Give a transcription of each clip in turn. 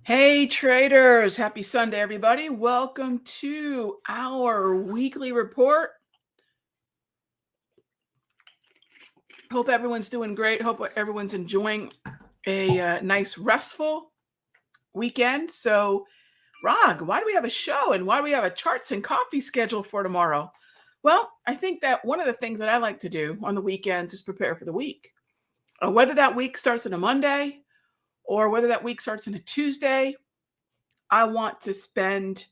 Hey traders, happy Sunday, everybody. Welcome to our weekly report. Hope everyone's doing great. Hope everyone's enjoying a nice, restful weekend. So, Rog, why do we have a show and why do we have a charts and coffee schedule for tomorrow? Well, I think that one of the things that I like to do on the weekends is prepare for the week. Whether that week starts on a Monday or whether that week starts on a Tuesday, I want to spend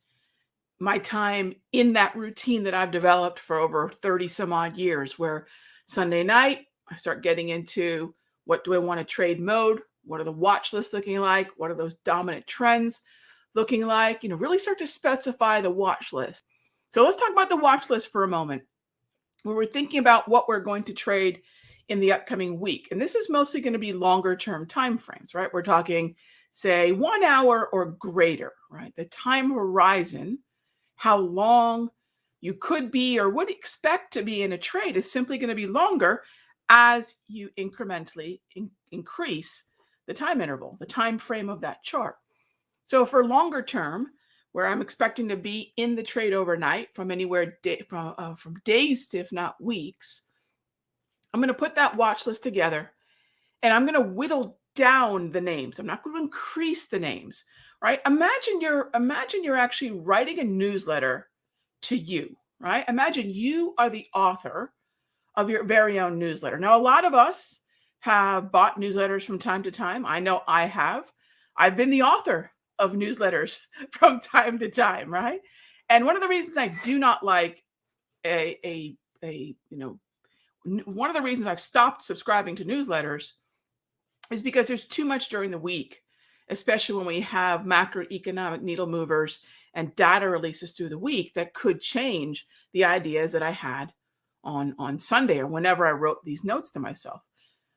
my time in that routine that I've developed for over 30 some odd years, where Sunday night, I start getting into what do I want to trade mode? What are the watch lists looking like? What are those dominant trends looking like? Really start to specify the watch list. So let's talk about the watch list for a moment, where we're thinking about what we're going to trade in the upcoming week. And this is mostly going to be longer term time frames, right? We're talking, say, 1 hour or greater, right? The time horizon, how long you could be or would expect to be in a trade, is simply going to be longer as you incrementally increase the time interval, the time frame of that chart. So for longer term, where I'm expecting to be in the trade overnight from anywhere from days to, if not weeks, I'm going to put that watch list together and I'm going to whittle down the names. I'm not going to increase the names, right? Imagine you're actually writing a newsletter to you, right? Imagine you are the author of your very own newsletter. Now, a lot of us have bought newsletters from time to time. I know I have. I've been the author of newsletters from time to time, right? And one of the reasons I do not like one of the reasons I've stopped subscribing to newsletters is because there's too much during the week, especially when we have macroeconomic needle movers and data releases through the week that could change the ideas that I had on Sunday or whenever I wrote these notes to myself.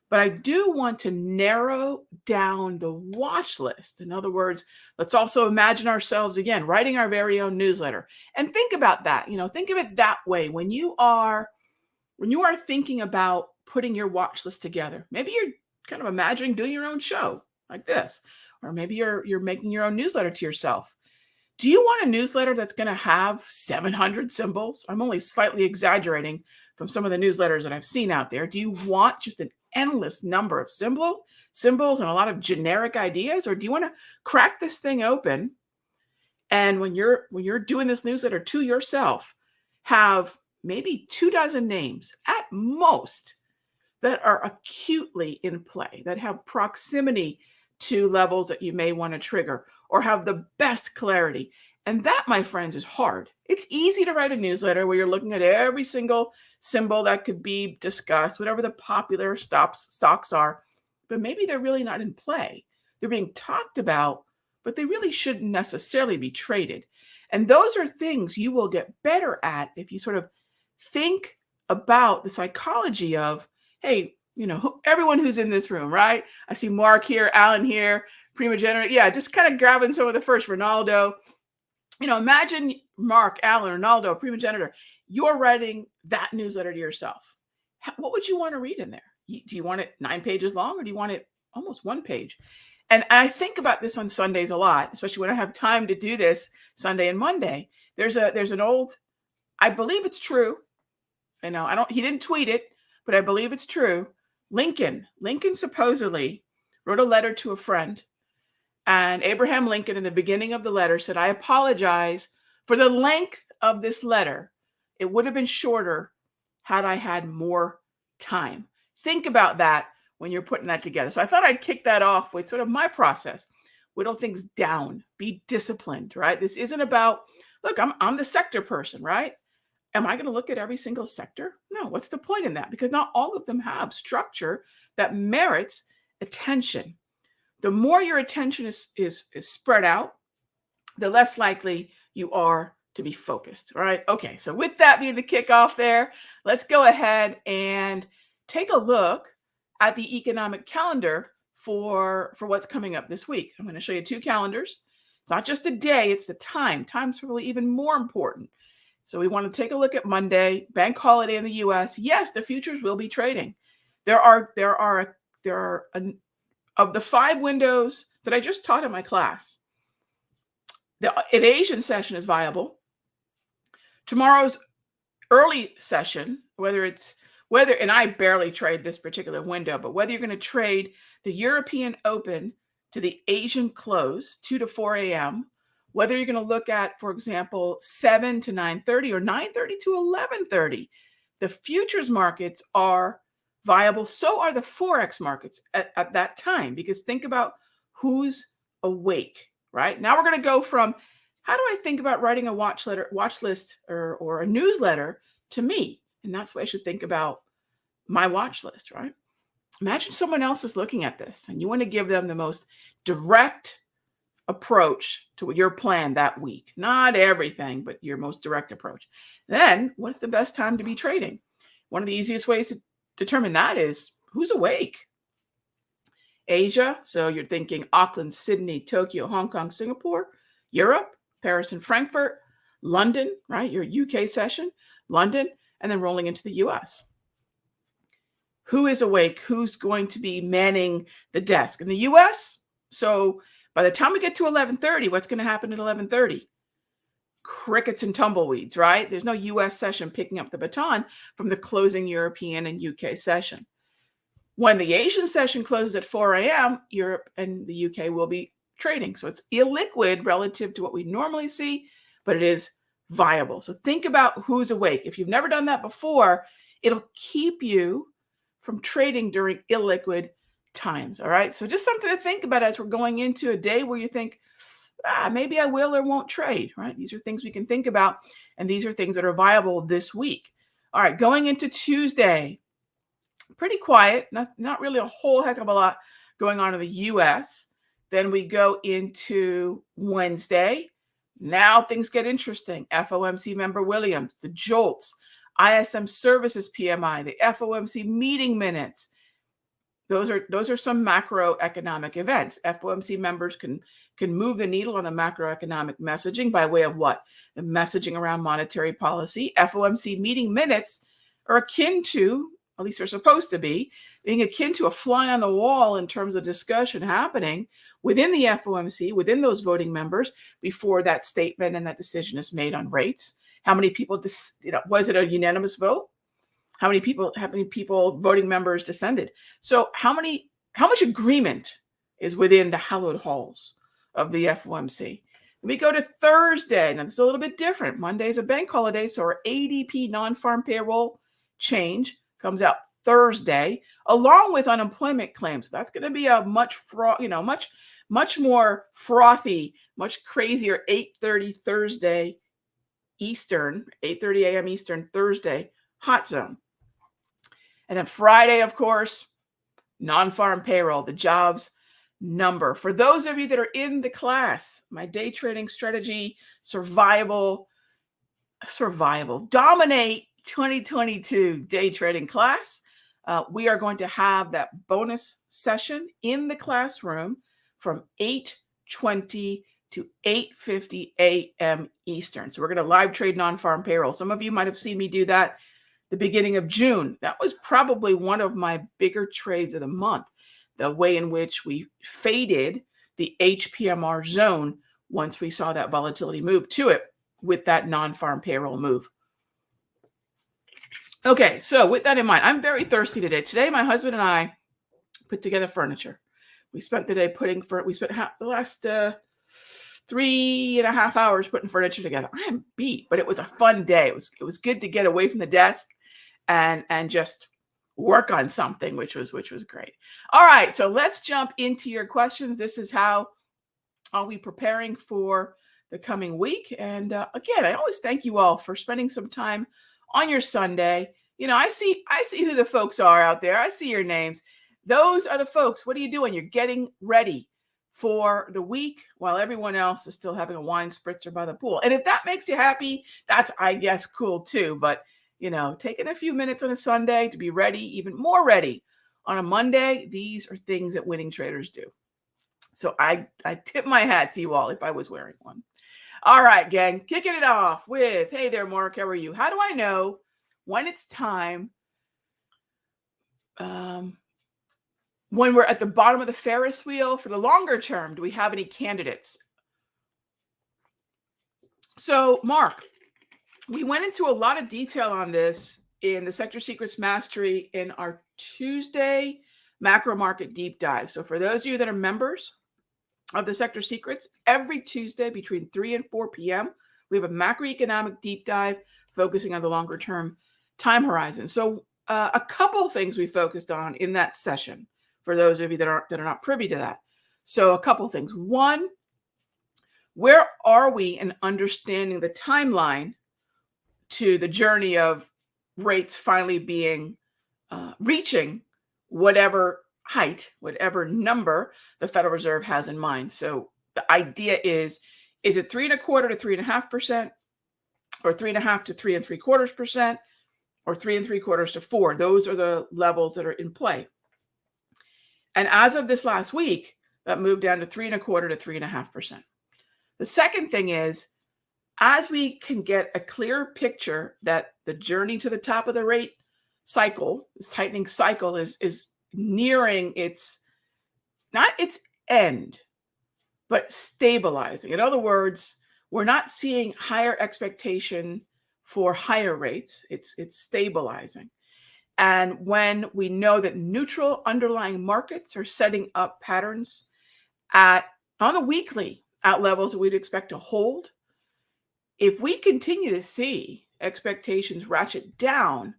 But I do want to narrow down the watch list. In other words, let's also imagine ourselves again writing our very own newsletter. And think about that. Think of it that way when you are thinking about putting your watch list together. Maybe you're kind of imagining doing your own show like this, or maybe you're making your own newsletter to yourself. Do you want a newsletter that's going to have 700 symbols? I'm only slightly exaggerating from some of the newsletters that I've seen out there. Do you want just an endless number of symbols and a lot of generic ideas, or do you want to crack this thing open and when you're doing this newsletter to yourself, have maybe 24 names at most that are acutely in play, that have proximity to levels that you may want to trigger or have the best clarity? And that, my friends, is hard. It's easy to write a newsletter where you're looking at every single symbol that could be discussed, whatever the popular stocks are, but maybe they're really not in play. They're being talked about, but they really shouldn't necessarily be traded. And those are things you will get better at if you sort of think about the psychology of, hey, everyone who's in this room, right? I see Mark here, Alan here, Prima Genera. Yeah, just kind of grabbing some of the first. Ronaldo. Imagine Mark, Alan, Ronaldo, Prima Generator. You're writing that newsletter to yourself. What would you want to read in there? Do you want it 9 pages long, or do you want it almost 1 page? And I think about this on Sundays a lot, especially when I have time to do this Sunday and Monday. There's an old, I believe it's true. He didn't tweet it, but I believe it's true. Lincoln supposedly wrote a letter to a friend, and Abraham Lincoln in the beginning of the letter said, "I apologize for the length of this letter. It would have been shorter had I had more time." Think about that when you're putting that together. So I thought I'd kick that off with sort of my process. Whittle things down, be disciplined, right? This isn't about, look, I'm the sector person, right? Am I going to look at every single sector? No. What's the point in that? Because not all of them have structure that merits attention. The more your attention is spread out, the less likely you are to be focused. All right. Okay. So with that being the kickoff there, let's go ahead and take a look at the economic calendar for what's coming up this week. I'm going to show you 2 calendars. It's not just the day, it's the time. Time's probably even more important. So we want to take a look at Monday, bank holiday in the US. Yes, the futures will be trading. There are of the 5 windows that I just taught in my class, The Asian session is viable. Tomorrow's early session, and I barely trade this particular window, but whether you're going to trade the European Open to the Asian close, 2 to 4 a.m., whether you're going to look at, for example, 7 to 9:30 or 9:30 to 11:30, the futures markets are viable. So are the Forex markets at that time, because think about who's awake, right? Now we're going to go from how do I think about writing a watch list or a newsletter to me? And that's what I should think about my watch list, right? Imagine someone else is looking at this and you want to give them the most direct approach to your plan that week. Not everything, but your most direct approach. Then what's the best time to be trading? One of the easiest ways to determine that is who's awake. Asia, so you're thinking Auckland, Sydney, Tokyo, Hong Kong, Singapore. Europe, Paris and Frankfurt. London, right? Your UK session, London, and then rolling into the US. Who is awake? Who's going to be manning the desk? In the US, so by the time we get to 11:30, what's going to happen at 11:30? Crickets and tumbleweeds, right? There's no US session picking up the baton from the closing European and UK session. When the Asian session closes at 4 a.m., Europe and the UK will be trading. So it's illiquid relative to what we normally see, but it is viable. So think about who's awake. If you've never done that before, it'll keep you from trading during illiquid times. All right. So just something to think about as we're going into a day where you think, maybe I will or won't trade, right? These are things we can think about, and these are things that are viable this week. All right. Going into Tuesday, pretty quiet, not really a whole heck of a lot going on in the US. Then we go into Wednesday. Now things get interesting. FOMC member Williams, the JOLTS, ISM services PMI, the FOMC meeting minutes. Those are some macroeconomic events. FOMC members can move the needle on the macroeconomic messaging by way of what? The messaging around monetary policy. FOMC meeting minutes are akin to, at least they're supposed to be, being akin to a fly on the wall in terms of discussion happening within the FOMC, within those voting members, before that statement and that decision is made on rates. How many people, was it a unanimous vote? How many people, voting members descended? So how much agreement is within the hallowed halls of the FOMC? We go to Thursday. Now, this is a little bit different. Monday is a bank holiday, so our ADP non-farm payroll change comes out Thursday, along with unemployment claims. That's going to be a much more frothy, much crazier 8:30 Thursday Eastern, 8:30 a.m. Eastern Thursday hot zone. And then Friday, of course, non-farm payroll, the jobs number. For those of you that are in the class, my day trading strategy, survival, dominate 2022 day trading class. We are going to have that bonus session in the classroom from 8:20 to 8:50 a.m. Eastern. So we're going to live trade non-farm payroll. Some of you might have seen me do that the beginning of June. That was probably one of my bigger trades of the month, the way in which we faded the HPMR zone once we saw that volatility move to it with that non-farm payroll move. Okay, so with that in mind, I'm very thirsty today. Today, my husband and I put together furniture. We spent the day we spent the last 3.5 hours putting furniture together. I am beat, but it was a fun day. It was good to get away from the desk and just work on something, which was great. All right, so let's jump into your questions. This is how are we preparing for the coming week. And again, I always thank you all for spending some time on your Sunday. I see who the folks are out there. I see your names. Those are the folks. What are you doing? You're getting ready for the week while everyone else is still having a wine spritzer by the pool. And if that makes you happy, that's, I guess, cool too. But, taking a few minutes on a Sunday to be ready, even more ready on a Monday, these are things that winning traders do. So I tip my hat to you all if I was wearing one. All right, gang, kicking it off with, hey there, Mark, how are you? How do I know when it's time, when we're at the bottom of the Ferris wheel for the longer term? Do we have any candidates? So, Mark, we went into a lot of detail on this in the Sector Secrets Mastery in our Tuesday macro market deep dive. So, for those of you that are members of the Sector Secrets, every Tuesday between 3 and 4 p.m., we have a macroeconomic deep dive focusing on the longer term time horizon. So, a couple of things we focused on in that session for those of you that are not privy to that. So, a couple of things. One, where are we in understanding the timeline to the journey of rates finally being reaching whatever height, whatever number the Federal Reserve has in mind? So the idea is it 3.25% to 3.5%, or 3.5% to 3.75%, or 3.75% to 4%? Those are the levels that are in play. And as of this last week, that moved down to 3.25% to 3.5%. The second thing is, as we can get a clear picture that the journey to the top of the rate cycle, this tightening cycle, is nearing not its end, but stabilizing. In other words, we're not seeing higher expectation for higher rates. It's stabilizing. And when we know that neutral underlying markets are setting up patterns on the weekly at levels that we'd expect to hold, if we continue to see expectations ratchet down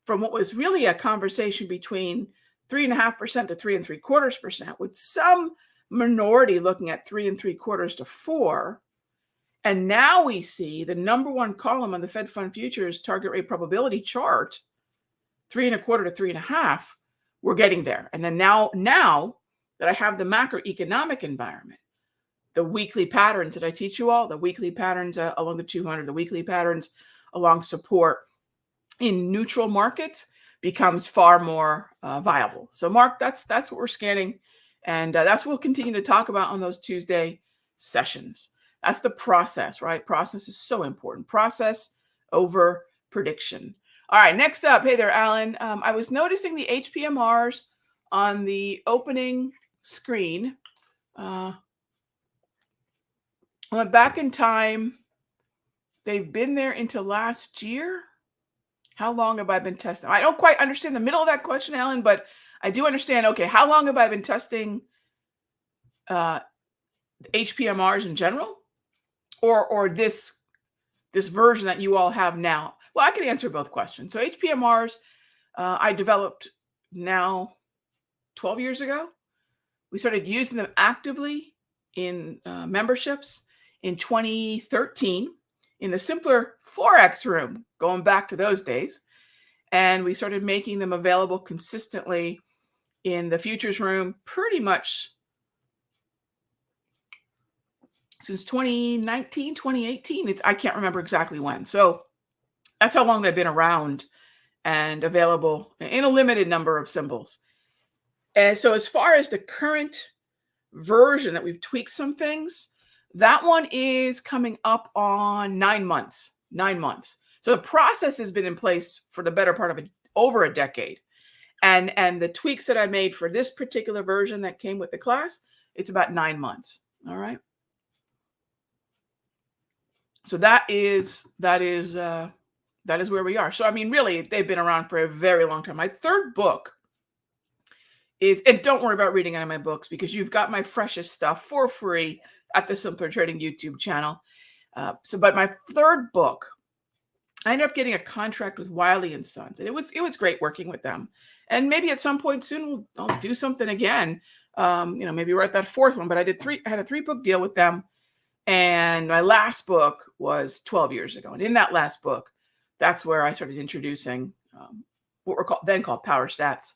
from what was really a conversation between 3.5% to 3.75%, with some minority looking at 3.75% to 4%, and now we see the number one column on the Fed Fund Futures target rate probability chart, 3.25% to 3.5%, we're getting there. And then now that I have the macroeconomic environment, the weekly patterns that I teach you all, the weekly patterns along the 200, the weekly patterns along support in neutral markets becomes far more viable. So, Mark, that's what we're scanning, and that's what we'll continue to talk about on those Tuesday sessions. That's the process, right? Process is so important. Process over prediction. All right, next up. Hey there, Alan. I was noticing the HPMRs on the opening screen. Went back in time. They've been there into last year. How long have I been testing? I don't quite understand the middle of that question, Alan, but I do understand. Okay, how long have I been testing HPMRs in general, or this version that you all have now? Well, I can answer both questions. So HPMRs, I developed now 12 years ago. We started using them actively in memberships in 2013 in the simpler Forex room, going back to those days. And we started making them available consistently in the futures room pretty much since 2019, 2018. I can't remember exactly when. So that's how long they've been around and available in a limited number of symbols. And so as far as the current version that we've tweaked some things, that one is coming up on 9 months. 9 months. So the process has been in place for the better part of over a decade. And the tweaks that I made for this particular version that came with the class, it's about 9 months. All right. So that is where we are. So I mean, really, they've been around for a very long time. My third book is, and don't worry about reading any of my books because you've got my freshest stuff for free at the Simpler Trading YouTube channel. But my third book, I ended up getting a contract with Wiley and Sons, and it was great working with them. And maybe at some point soon I'll do something again. Maybe write that fourth one. But I had a 3-book deal with them, and my last book was 12 years ago. And in that last book, that's where I started introducing what were then called power stats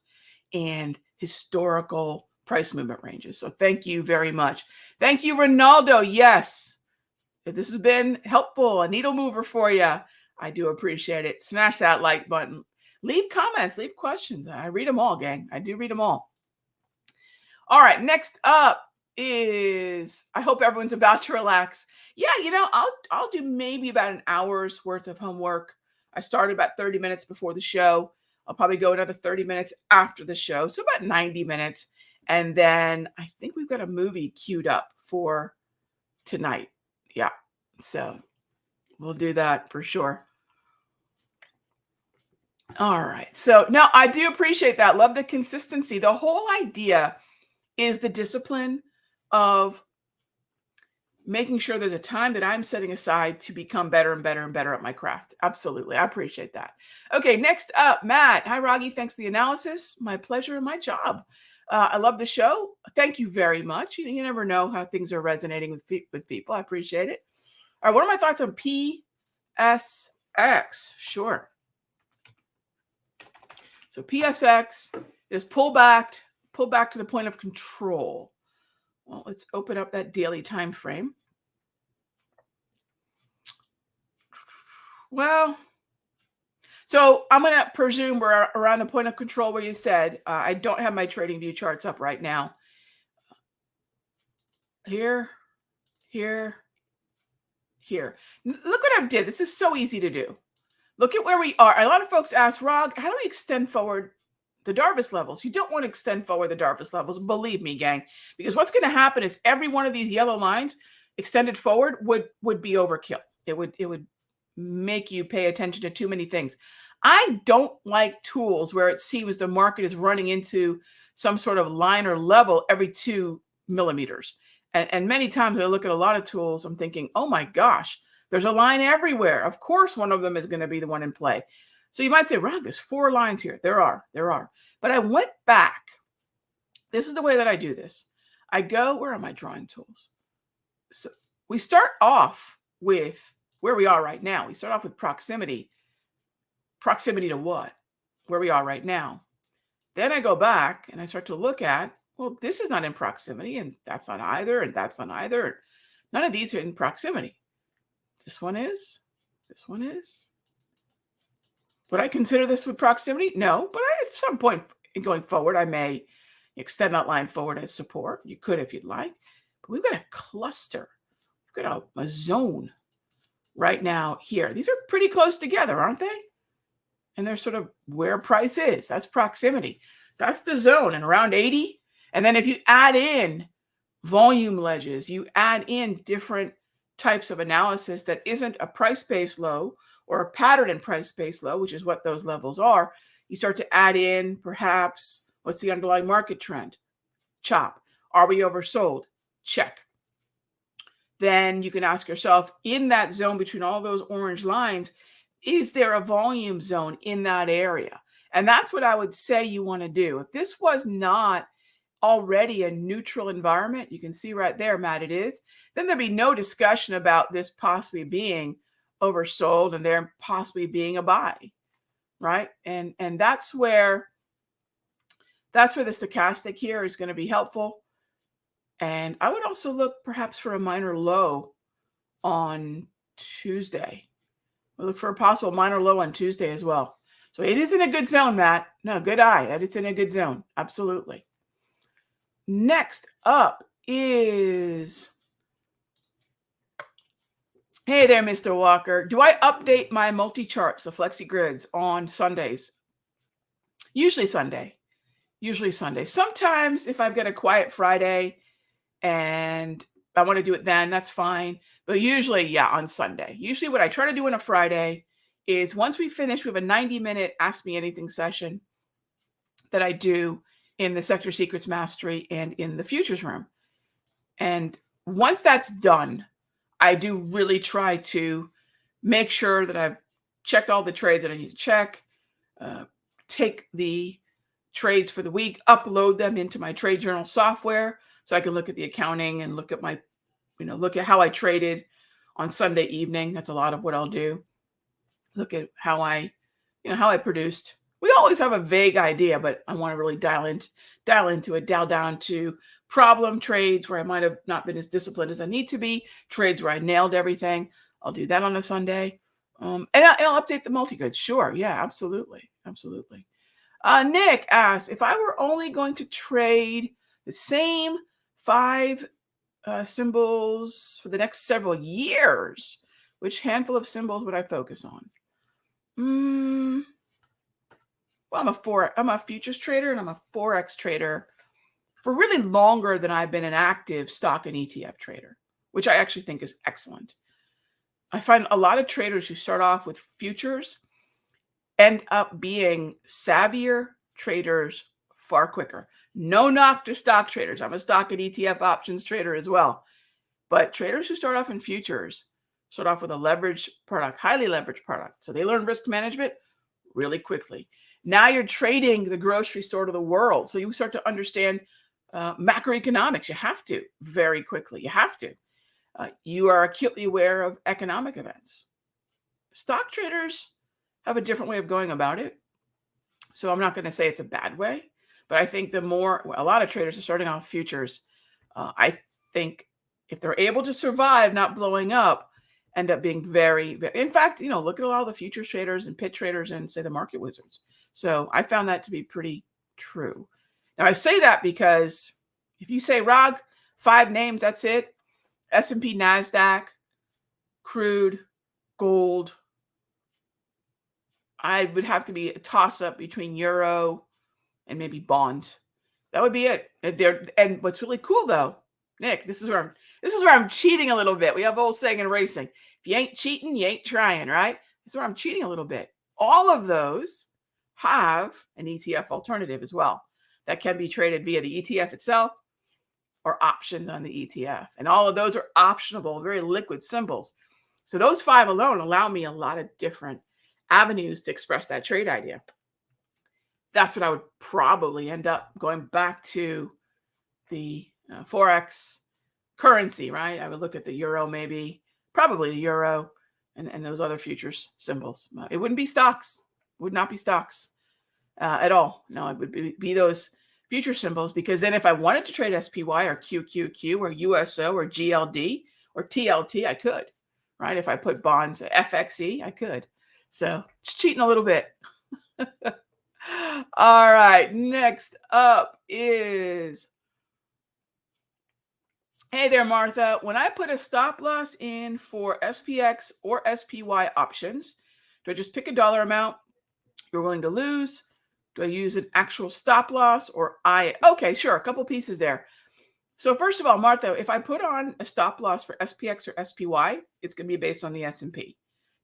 and historical price movement ranges. So thank you very much. Thank you, Ronaldo. Yes, this has been helpful, a needle mover for you. I do appreciate it. Smash that like button. Leave comments, leave questions. I read them all, gang. I do read them all. All right, next up is, I hope everyone's about to relax. Yeah, I'll do maybe about an hour's worth of homework. I started about 30 minutes before the show. I'll probably go another 30 minutes after the show, so about 90 minutes. And then I think we've got a movie queued up for tonight. Yeah, so We'll do that for sure. All right. So now I do appreciate that. Love the consistency. The whole idea is the discipline of making sure there's a time that I'm setting aside to become better and better and better at my craft. Absolutely. I appreciate that. Okay. Next up, Matt. Hi, Raghee. Thanks for the analysis. My pleasure and my job. I love the show. Thank you very much. You never know how things are resonating with people. I appreciate it. All right. What are my thoughts on PSX? Sure. So PSX is pull back to the point of control. Well, let's open up that daily time frame. Well, so I'm going to presume we're around the point of control where you said. I don't have my trading view charts up right now. Here. Look what I did. This is so easy to do. Look at where we are. A lot of folks ask, Rog, how do we extend forward the Darvas levels? You don't want to extend forward the Darvas levels. Believe me, gang, because what's going to happen is every one of these yellow lines extended forward would be overkill. It would make you pay attention to too many things. I don't like tools where it seems the market is running into some sort of line or level every 2 millimeters. And many times when I look at a lot of tools, I'm thinking, oh my gosh, there's a line everywhere. Of course, one of them is going to be the one in play. So you might say, Rog, there's 4 lines here. There are. But I went back. This is the way that I do this. I go, where are my drawing tools? So we start off with where we are right now. We start off with proximity. Proximity to what? Where we are right now. Then I go back and I start to look at, well, this is not in proximity, and that's not either, and that's not either. None of these are in proximity. This one is. This one is. Would I consider this with proximity? No, but at some point going forward, I may extend that line forward as support. You could if you'd like. But we've got a cluster. We've got a zone right now here. These are pretty close together, aren't they? And they're sort of where price is. That's proximity. That's the zone, and around 80. And then if you add in volume ledges, you add in different types of analysis that isn't a price-based low or a pattern in price-based low, which is what those levels are, you start to add in perhaps what's the underlying market trend? Chop. Are we oversold? Check. Then you can ask yourself, in that zone between all those orange lines, is there a volume zone in that area? And that's what I would say you want to do. If this was not already a neutral environment, you can see right there, Matt, it is, then there'd be no discussion about this possibly being oversold and there possibly being a buy, right? And that's where the stochastic here is going to be helpful. And I would also look perhaps for a minor low on Tuesday. We'll look for a possible minor low on Tuesday as well. So it is in a good zone, Matt. No, good eye. That it's in a good zone. Absolutely. Next up is, hey there, Mr. Walker. Do I update my multi-charts, the flexi grids, on Sundays? Usually Sunday. Sometimes if I've got a quiet Friday and I want to do it then, that's fine. But usually, yeah, on Sunday. Usually what I try to do on a Friday is once we finish, we have a 90-minute Ask Me Anything session that I do in the Sector Secrets Mastery and in the Futures Room. And once that's done, I do really try to make sure that I've checked all the trades that I need to check, take the trades for the week, upload them into my trade journal software so I can look at the accounting and look at my, look at how I traded on Sunday evening. That's a lot of what I'll do. Look at how I produced. We always have a vague idea, but I want to really dial down to problem trades where I might have not been as disciplined as I need to be, trades where I nailed everything. I'll do that on a Sunday. And I'll update the multi-grids. Sure. Yeah, absolutely. Nick asks, if I were only going to trade the same 5 symbols for the next several years, which handful of symbols would I focus on? Well, I'm a futures trader and I'm a Forex trader for really longer than I've been an active stock and ETF trader, which I actually think is excellent. I find a lot of traders who start off with futures end up being savvier traders far quicker. No knock to stock traders. I'm a stock and ETF options trader as well. But traders who start off in futures start off with a leveraged product, highly leveraged product. So they learn risk management really quickly. Now you're trading the grocery store to the world. So you start to understand macroeconomics. You have to very quickly. You have to. You are acutely aware of economic events. Stock traders have a different way of going about it. So I'm not going to say it's a bad way, but I think a lot of traders are starting off futures. I think if they're able to survive not blowing up, end up being very, in fact, look at a lot of the futures traders and pit traders and say the market wizards. So I found that to be pretty true. Now I say that because if you say, Rog, 5 names, that's it. S&P, NASDAQ, crude, gold. I would have to be a toss-up between euro and maybe bonds. That would be it. And what's really cool though, Nick, this is where I'm cheating a little bit. We have old saying in racing: if you ain't cheating, you ain't trying, right? This is where I'm cheating a little bit. All of those have an ETF alternative as well that can be traded via the ETF itself or options on the ETF. And all of those are optionable, very liquid symbols. So those 5 alone allow me a lot of different avenues to express that trade idea. That's what I would probably end up going back to the Forex currency, right? I would look at the euro, probably the euro and those other futures symbols. It wouldn't be stocks, would not be stocks at all. No, it would be those future symbols, because then if I wanted to trade SPY or QQQ or USO or GLD or TLT, I could, right? If I put bonds, FXE, I could. So just cheating a little bit. All right. Next up is, hey there, Martha. When I put a stop loss in for SPX or SPY options, do I just pick a dollar amount you're willing to lose? Do I use an actual stop loss or okay, sure. A couple pieces there. So first of all, Martha, if I put on a stop loss for SPX or SPY, it's going to be based on the S&P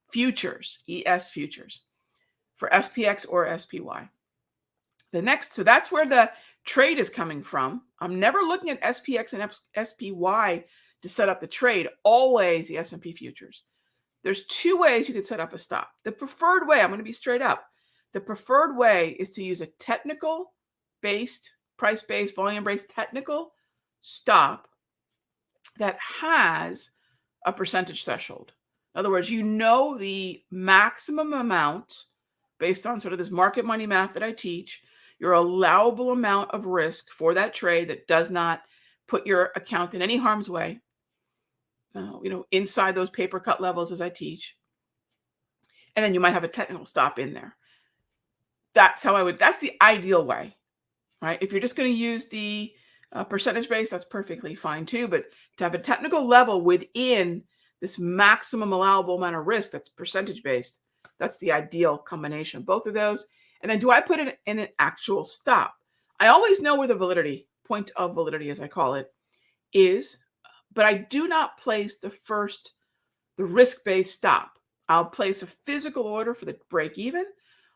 futures, ES futures for SPX or SPY. So that's where the trade is coming from. I'm never looking at SPX and SPY to set up the trade, always the S&P futures. There's 2 ways you could set up a stop. The preferred way, I'm going to be straight up. The preferred way is to use a technical-based, price-based, volume-based technical stop that has a percentage threshold. In other words, the maximum amount based on sort of this market money math that I teach, your allowable amount of risk for that trade that does not put your account in any harm's way, inside those paper cut levels as I teach. And then you might have a technical stop in there. That's the ideal way, right? If you're just going to use the percentage base, that's perfectly fine too. But to have a technical level within this maximum allowable amount of risk that's percentage based, that's the ideal combination of both of those. And then do I put it in an actual stop? I always know where the point of validity, as I call it, is, but I do not place the risk-based stop. I'll place a physical order for the break even.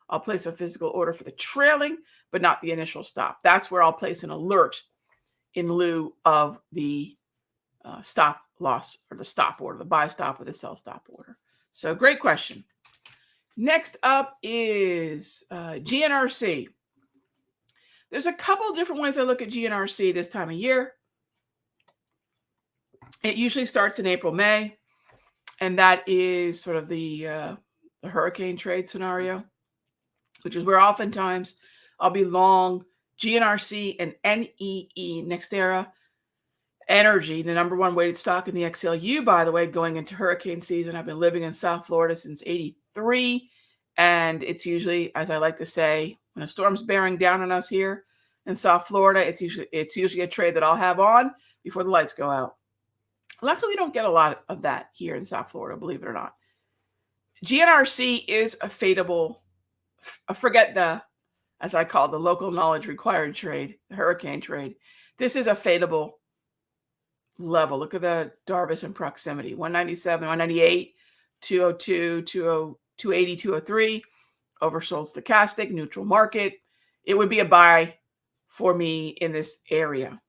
I'll place a physical order for the trailing, but not the initial stop. That's where I'll place an alert in lieu of the stop loss or the stop order, the buy stop or the sell stop order. So great question. Next up is GNRC. There's a couple different ways I look at GNRC this time of year. It usually starts in April, May, and that is sort of the hurricane trade scenario, which is where oftentimes I'll be long GNRC and NEE, NextEra Energy, the number 1 weighted stock in the XLU, by the way, going into hurricane season. I've been living in South Florida since '83. And it's usually, as I like to say, when a storm's bearing down on us here in South Florida, it's usually a trade that I'll have on before the lights go out. Luckily, we don't get a lot of that here in South Florida, believe it or not. GNRC is a fadeable, forget the, as I call the local knowledge required trade, the hurricane trade. This is a fadeable level. Look at the Darvis in proximity, 197, 198, 202, 280, 203, oversold stochastic, neutral market. It would be a buy for me in this area.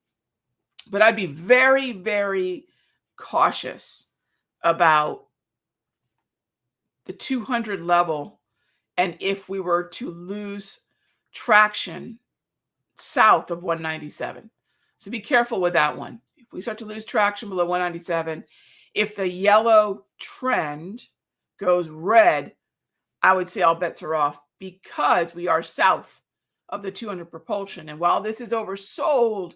But I'd be very, very cautious about the 200 level. And if we were to lose traction south of 197. So be careful with that one. If we start to lose traction below 197, if the yellow trend goes red, I would say all bets are off because we are south of the 200 propulsion. And while this is oversold,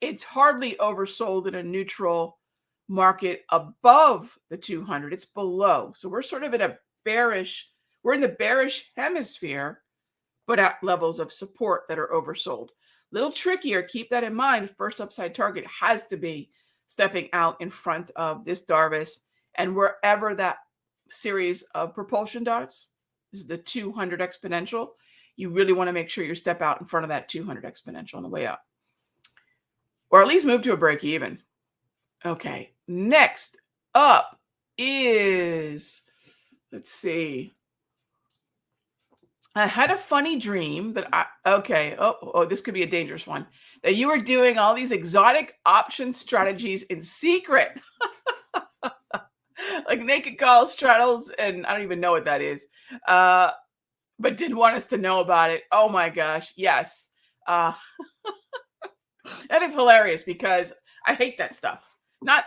it's hardly oversold in a neutral market above the 200. It's below. So we're sort of in a bearish, we're in the bearish hemisphere, but at levels of support that are oversold. Little trickier. Keep that in mind. First upside target has to be stepping out in front of this Darvis, and wherever that series of propulsion dots, this is the 200 exponential, you really want to make sure you step out in front of that 200 exponential on the way up, or at least move to a break even. Okay, next up is, let's see. I had a funny dream that this could be a dangerous one, that you were doing all these exotic option strategies in secret, like naked call straddles, and I don't even know what that is, but didn't want us to know about it. Oh my gosh, yes. That is hilarious because I hate that stuff.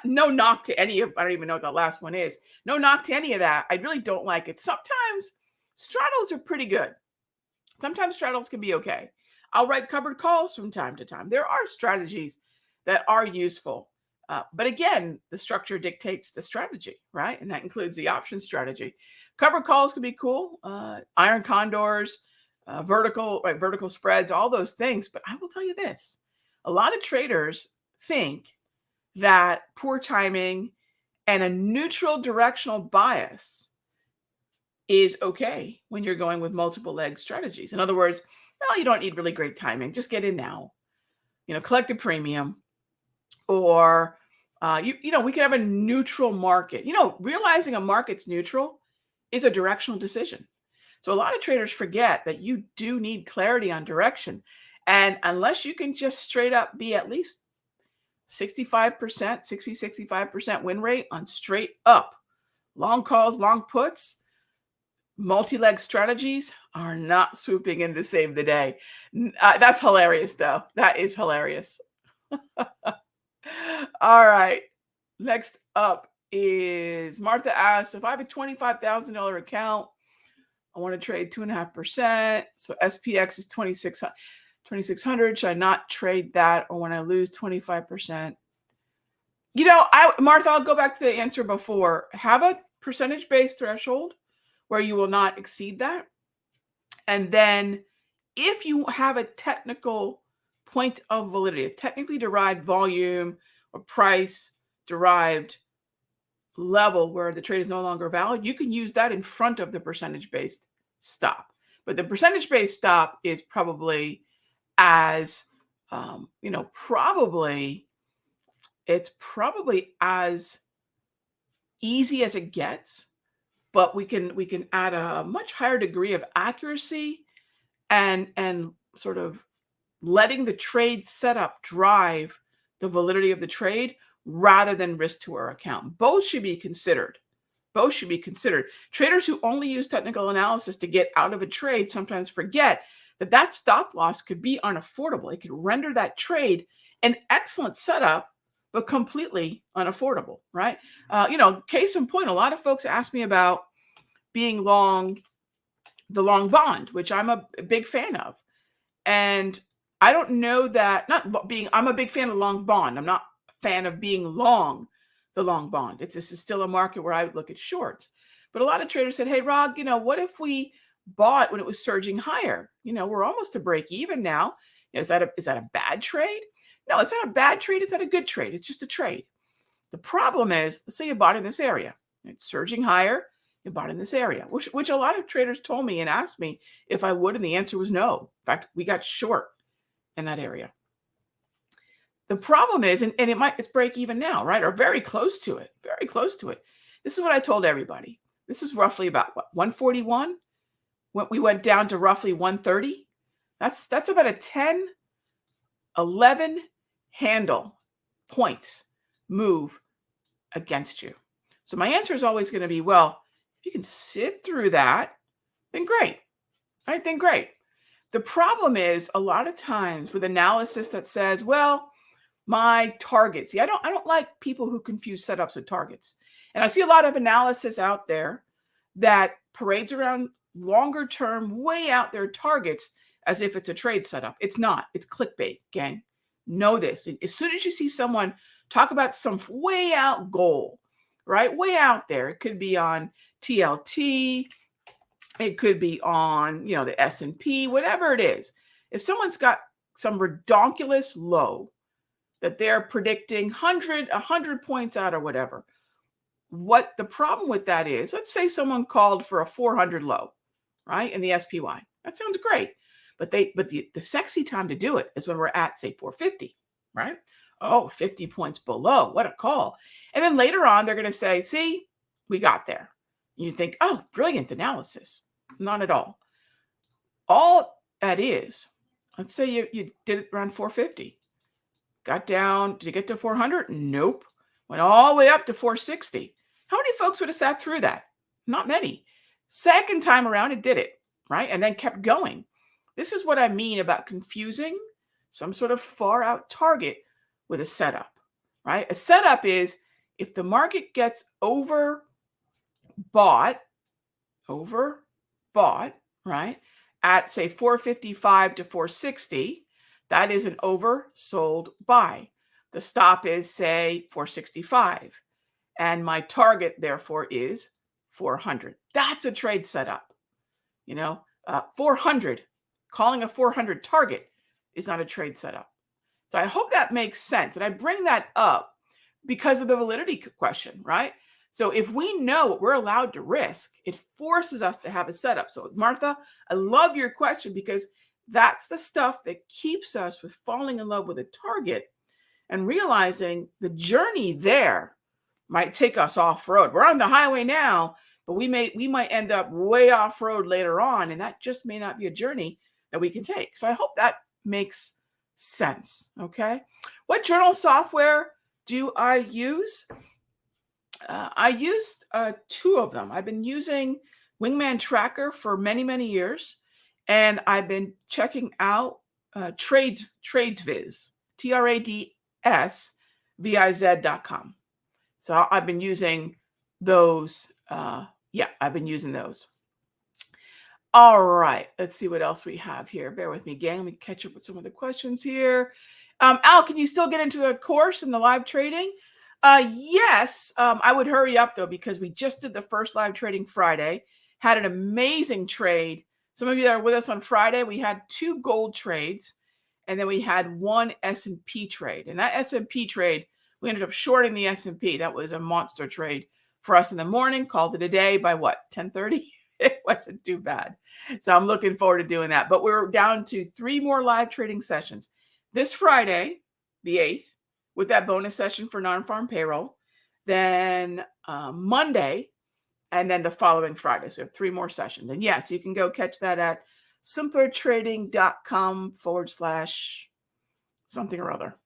No knock to any of, I don't even know what that last one is. No knock to any of that. I really don't like it. Sometimes straddles are pretty good. Sometimes straddles can be okay. I'll write covered calls from time to time. There are strategies that are useful. But again, the structure dictates the strategy, right? And that includes the option strategy. Covered calls can be cool. Iron condors, vertical spreads, all those things. But I will tell you this. A lot of traders think that poor timing and a neutral directional bias is okay when you're going with multiple leg strategies. In other words, well, you don't need really great timing. Just get in now. Collect a premium, or we can have a neutral market. Realizing a market's neutral is a directional decision. So a lot of traders forget that you do need clarity on direction. And unless you can just straight up be at least 65% win rate on straight up long calls, long puts, multi-leg strategies are not swooping in to save the day. That's hilarious, though. That is hilarious. All right. Next up is Martha asks, if I have a $25,000 account, I want to trade 2.5%. So SPX is 2,600. Should I not trade that? Or when I lose 25%? Martha, I'll go back to the answer before. Have a percentage-based threshold where you will not exceed that. And then if you have a technical point of validity, a technically derived volume or price derived level where the trade is no longer valid, you can use that in front of the percentage-based stop. But the percentage-based stop is probably as, it's probably as easy as it gets, but we can add a much higher degree of accuracy and sort of letting the trade setup drive the validity of the trade rather than risk to our account. Both should be considered. Both should be considered. Traders who only use technical analysis to get out of a trade sometimes forget that stop loss could be unaffordable. It could render that trade an excellent setup, but completely unaffordable, right? Case in point, a lot of folks ask me about being long the long bond, which I'm a big fan of. And I don't know that, I'm a big fan of long bond. I'm not a fan of being long the long bond. This is still a market where I would look at shorts. But a lot of traders said, hey, Rog, what if we bought when it was surging higher? We're almost to break even now. Is that a bad trade? No, it's not a bad trade. It's not a good trade. It's just a trade. The problem is, let's say you bought in this area. It's surging higher. You bought in this area, which a lot of traders told me and asked me if I would, and the answer was no. In fact, we got short in that area. The problem is, and it's break even now, right? Or very close to it, very close to it. This is what I told everybody. This is roughly about what, 141? When we went down to roughly 130. That's about a 10, 11 handle points move against you. So my answer is always going to be, well, if you can sit through that, then great. All right, then great. The problem is a lot of times with analysis that says, well, my targets. See, I don't like people who confuse setups with targets. And I see a lot of analysis out there that parades around longer term, way out there targets as if it's a trade setup. It's not. It's clickbait, gang. Know this. As soon as you see someone talk about some way out goal, right? Way out there. It could be on TLT. It could be on, the S&P, whatever it is. If someone's got some redonkulous low that they're predicting 100 points out or whatever, what the problem with that is, let's say someone called for a 400 low, right, in the SPY. That sounds great. But the sexy time to do it is when we're at, say, 450, right? Oh, 50 points below. What a call. And then later on, they're going to say, see, we got there. You think, oh, brilliant analysis. Not at all. All that is, let's say you did it around 450. Got down. Did you get to 400? Nope. Went all the way up to 460. How many folks would have sat through that? Not many. Second time around, it did it, right? And then kept going. This is what I mean about confusing some sort of far out target with a setup, right? A setup is if the market gets overbought, right, at say 455 to 460, that is an oversold buy. The stop is say 465. And my target, therefore, is 400. That's a trade setup. 400, calling a 400 target is not a trade setup. So I hope that makes sense. And I bring that up because of the validity question, right? So if we know what we're allowed to risk, it forces us to have a setup. So Martha, I love your question because that's the stuff that keeps us with falling in love with a target and realizing the journey there might take us off-road. We're on the highway now, but we might end up way off-road later on, and that just may not be a journey that we can take. So I hope that makes sense, okay? What journal software do I use? I used two of them. I've been using Wingman Tracker for many, many years, and I've been checking out TradesViz, TradsViz.com. So I've been using those. I've been using those. All right, let's see what else we have here. Bear with me, gang. Let me catch up with some of the questions here. Al, can you still get into the course and the live trading? Yes, I would hurry up though, because we just did the first live trading Friday, had an amazing trade. Some of you that are with us on Friday, we had 2 gold trades, and then we had 1 S&P trade. And that S&P trade, we ended up shorting the S&P. That was a monster trade for us in the morning. Called it a day by what, 10:30? It wasn't too bad. So I'm looking forward to doing that. But we're down to 3 more live trading sessions. This Friday, the 8th, with that bonus session for non-farm payroll. Then Monday, and then the following Friday. So we have 3 more sessions. And yes, you can go catch that at simplertrading.com/something or other.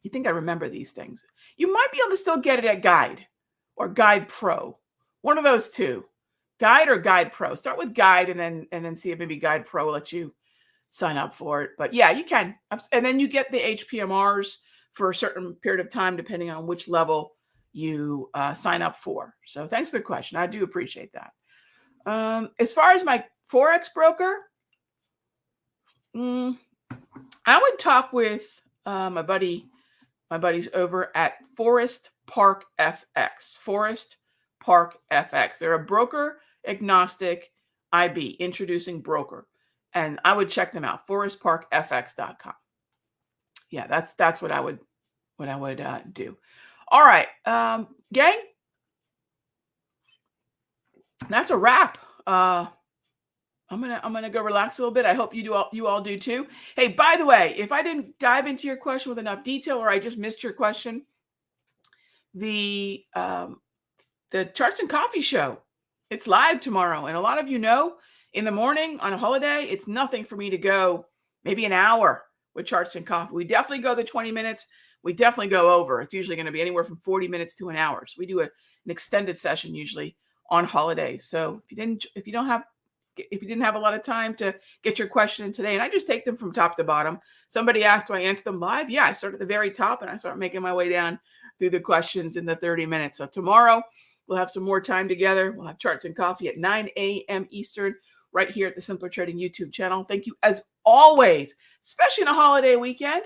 You think I remember these things. You might be able to still get it at Guide or Guide Pro. One of those two. Guide or Guide Pro. Start with Guide and then see if maybe Guide Pro will let you sign up for it. But yeah, you can. And then you get the HPMRs for a certain period of time, depending on which level you sign up for. So thanks for the question. I do appreciate that. As far as my Forex broker, I would talk with my buddies over at Forest Park FX. Forest Park FX. They're a broker agnostic IB, introducing broker. And I would check them out, forestparkfx.com. Yeah, that's what I would do. All right, gang, that's a wrap. I'm gonna go relax a little bit. I hope you all do too. Hey, by the way, if I didn't dive into your question with enough detail, or I just missed your question, the Charts and Coffee show It's live tomorrow. And a lot of you know, in the morning on a holiday, it's nothing for me to go maybe an hour with Charts and Coffee. We definitely go the 20 minutes. We definitely go over. It's usually going to be anywhere from 40 minutes to an hour. So we do an extended session usually on holidays. So if you didn't have a lot of time to get your question in today, and I just take them from top to bottom. Somebody asked, do I answer them live? Yeah, I start at the very top and I start making my way down through the questions in the 30 minutes. So tomorrow we'll have some more time together. We'll have Charts and Coffee at 9 a.m. Eastern right here at the Simpler Trading YouTube channel. Thank you as always, especially in a holiday weekend,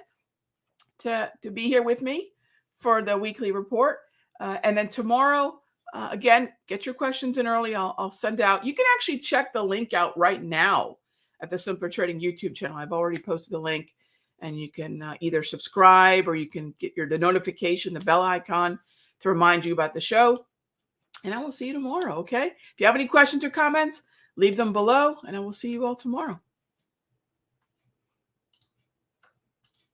to be here with me for the weekly report. And then tomorrow, again, get your questions in early. I'll send out. You can actually check the link out right now at the Simpler Trading YouTube channel. I've already posted the link, and you can either subscribe or you can get the notification, the bell icon, to remind you about the show. And I will see you tomorrow, okay? If you have any questions or comments, leave them below, and I will see you all tomorrow.